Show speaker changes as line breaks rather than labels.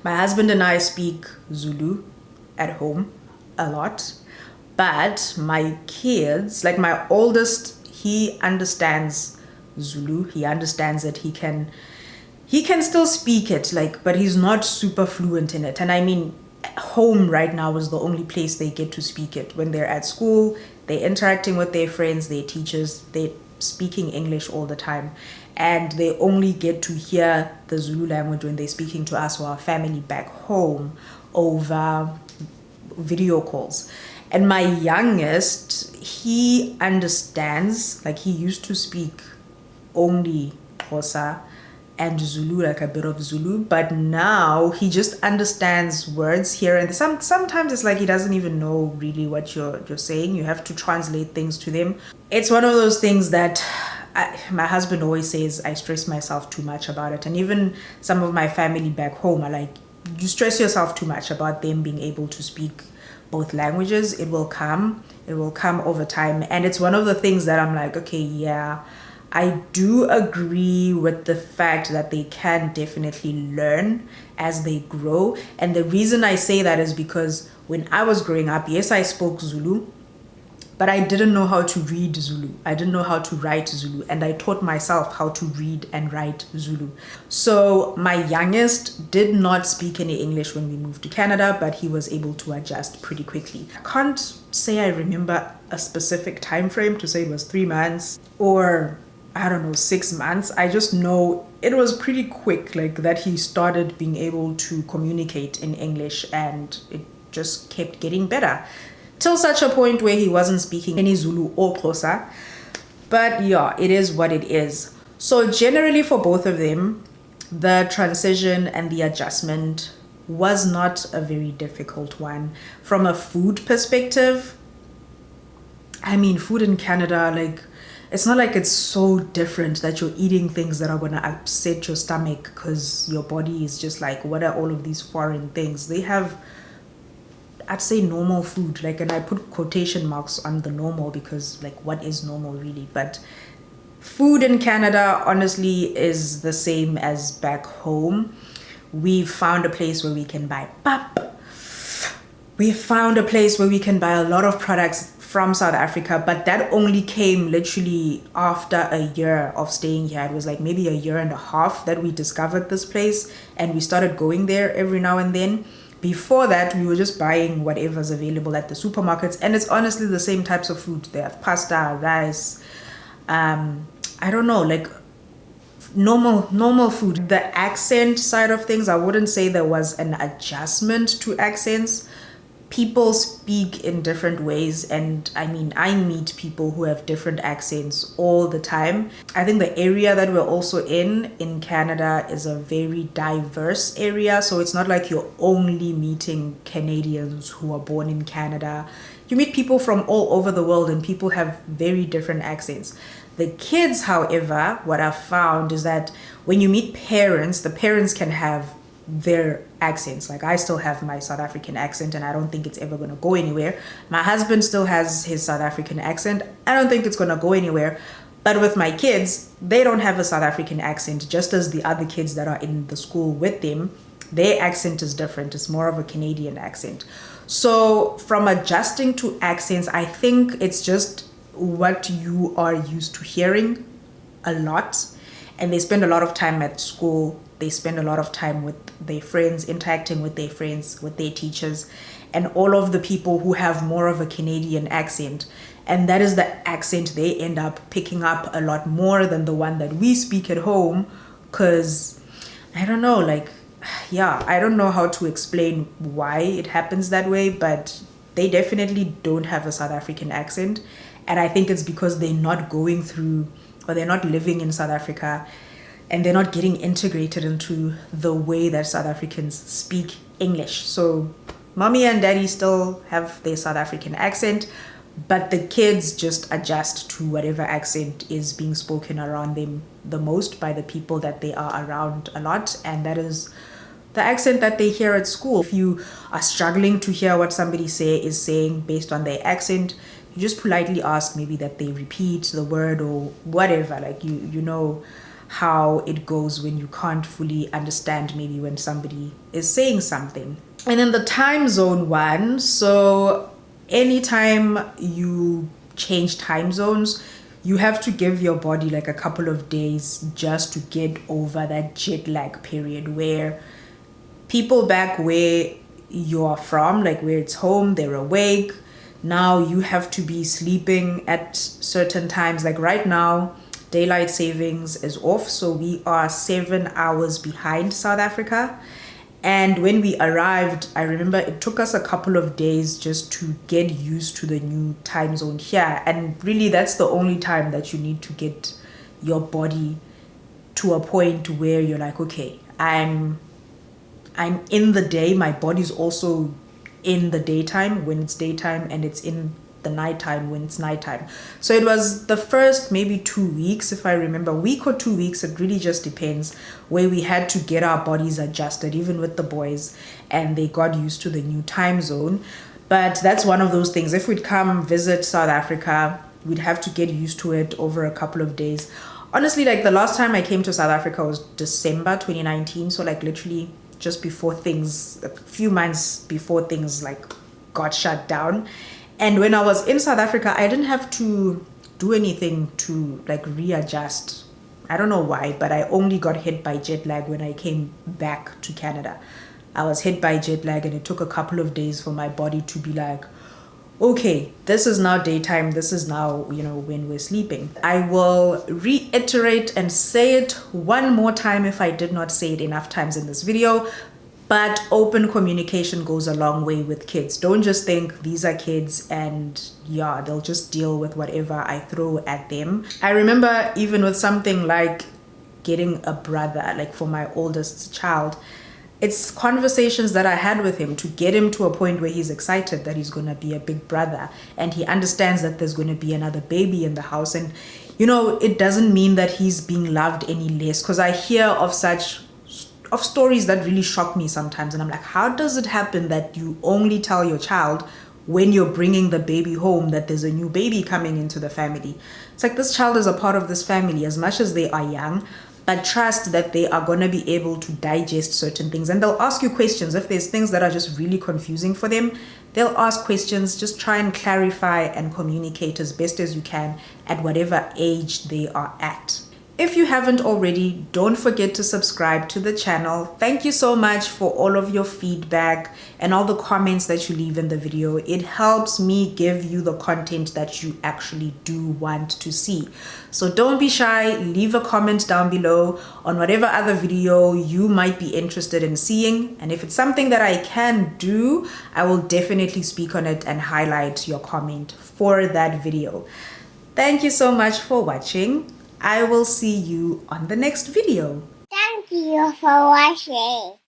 My husband and I speak Zulu at home a lot, but my kids, like my oldest, he understands Zulu. He understands it. He can still speak it, like, but he's not super fluent in it. And I mean, home right now is the only place they get to speak it. When they're at school, they're interacting with their friends, their teachers, they're speaking English all the time. And they only get to hear the Zulu language when they're speaking to us or our family back home over video calls. And my youngest, he understands, like he used to speak only Xhosa and Zulu, like a bit of Zulu, but now he just understands words here and sometimes it's like he doesn't even know really what you're saying. You have to translate things to them. It's one of those things that my husband always says I stress myself too much about it, and even some of my family back home are like, you stress yourself too much about them being able to speak both languages. It will come over time. And it's one of the things that I'm like, okay, yeah, I do agree with the fact that they can definitely learn as they grow. And the reason I say that is because when I was growing up, yes, I spoke Zulu, but I didn't know how to read Zulu. I didn't know how to write Zulu. And I taught myself how to read and write Zulu. So my youngest did not speak any English when we moved to Canada, but he was able to adjust pretty quickly. I can't say I remember a specific time frame to say it was 3 months or I don't know, 6 months. I just know it was pretty quick, like that he started being able to communicate in English, and it just kept getting better till such a point where he wasn't speaking any Zulu or Xhosa. But yeah, it is what it is. So generally for both of them, the transition and the adjustment was not a very difficult one. From a food perspective, I mean, food in Canada, like, it's not like it's so different that you're eating things that are going to upset your stomach because your body is just like, what are all of these foreign things? They have, I'd say, normal food, like, and I put quotation marks on the normal because, like, what is normal really? But food in Canada honestly is the same as back home. We've found a place where we can buy pap. We found a place where we can buy a lot of products from South Africa, but that only came literally after a year of staying here. It was like maybe a year and a half that we discovered this place, and we started going there every now and then. Before that, we were just buying whatever's available at the supermarkets, and it's honestly the same types of food. They have pasta, rice, I don't know, like normal food. The accent side of things, I wouldn't say there was an adjustment to accents. People speak in different ways, and I mean, I meet people who have different accents all the time. I think the area that we're also in Canada is a very diverse area, so it's not like you're only meeting Canadians who are born in Canada. You meet people from all over the world, and people have very different accents. The kids, however, what I've found is that when you meet parents, the parents can have their accents. Like, I still have my South African accent, and I don't think it's ever going to go anywhere. My husband still has his South African accent. I don't think it's going to go anywhere. But with my kids, they don't have a South African accent, just as the other kids that are in the school with them, their accent is different. It's more of a Canadian accent. So from adjusting to accents, I think it's just what you are used to hearing a lot. And they spend a lot of time at school. They spend a lot of time with their friends, interacting with their friends, with their teachers, and all of the people who have more of a Canadian accent. And that is the accent they end up picking up a lot more than the one that we speak at home. Because, I don't know, like, yeah, I don't know how to explain why it happens that way, but they definitely don't have a South African accent. And I think it's because they're not going through, or they're not living in South Africa, and they're not getting integrated into the way that South Africans speak English. So mommy and daddy still have their South African accent, but the kids just adjust to whatever accent is being spoken around them the most by the people that they are around a lot. And that is the accent that they hear at school. If you are struggling to hear what somebody is saying based on their accent, you just politely ask maybe that they repeat the word or whatever, like you know how it goes when you can't fully understand maybe when somebody is saying something. And then the time zone one, so anytime you change time zones, you have to give your body like a couple of days just to get over that jet lag period, where people back where you're from, like where it's home, they're awake. Now you have to be sleeping at certain times. Like right now, daylight savings is off, so we are 7 hours behind South Africa. And when we arrived, I remember it took us a couple of days just to get used to the new time zone here. And really, that's the only time that you need to get your body to a point where you're like, okay, I'm in the day. My body's also in the daytime when it's daytime, and it's in the nighttime when it's nighttime. So it was the first maybe 2 weeks, if I remember, week or 2 weeks, it really just depends, where we had to get our bodies adjusted, even with the boys, and they got used to the new time zone. But that's one of those things. If we'd come visit South Africa, we'd have to get used to it over a couple of days. Honestly, like the last time I came to South Africa was December 2019, so like literally just before things, a few months before things like got shut down. And when I was in South Africa, I didn't have to do anything to like readjust. I don't know why, but I only got hit by jet lag when I came back to Canada. I was hit by jet lag, and it took a couple of days for my body to be like, okay, this is now daytime, this is now, when we're sleeping. I will reiterate and say it one more time if I did not say it enough times in this video, but open communication goes a long way with kids. Don't just think these are kids and yeah, they'll just deal with whatever I throw at them. I remember even with something like getting a brother, like for my oldest child, it's conversations that I had with him to get him to a point where he's excited that he's going to be a big brother, and he understands that there's going to be another baby in the house. And it doesn't mean that he's being loved any less, because I hear of stories that really shock me sometimes, and I'm like, how does it happen that you only tell your child when you're bringing the baby home that there's a new baby coming into the family? It's like, this child is a part of this family as much as they are young, but trust that they are going to be able to digest certain things. And they'll ask you questions. If there's things that are just really confusing for them, they'll ask questions. Just try and clarify and communicate as best as you can at whatever age they are at. If you haven't already, don't forget to subscribe to the channel. Thank you so much for all of your feedback and all the comments that you leave in the video. It helps me give you the content that you actually do want to see. So don't be shy, leave a comment down below on whatever other video you might be interested in seeing. And if it's something that I can do, I will definitely speak on it and highlight your comment for that video. Thank you so much for watching. I will see you on the next video.
Thank you for watching.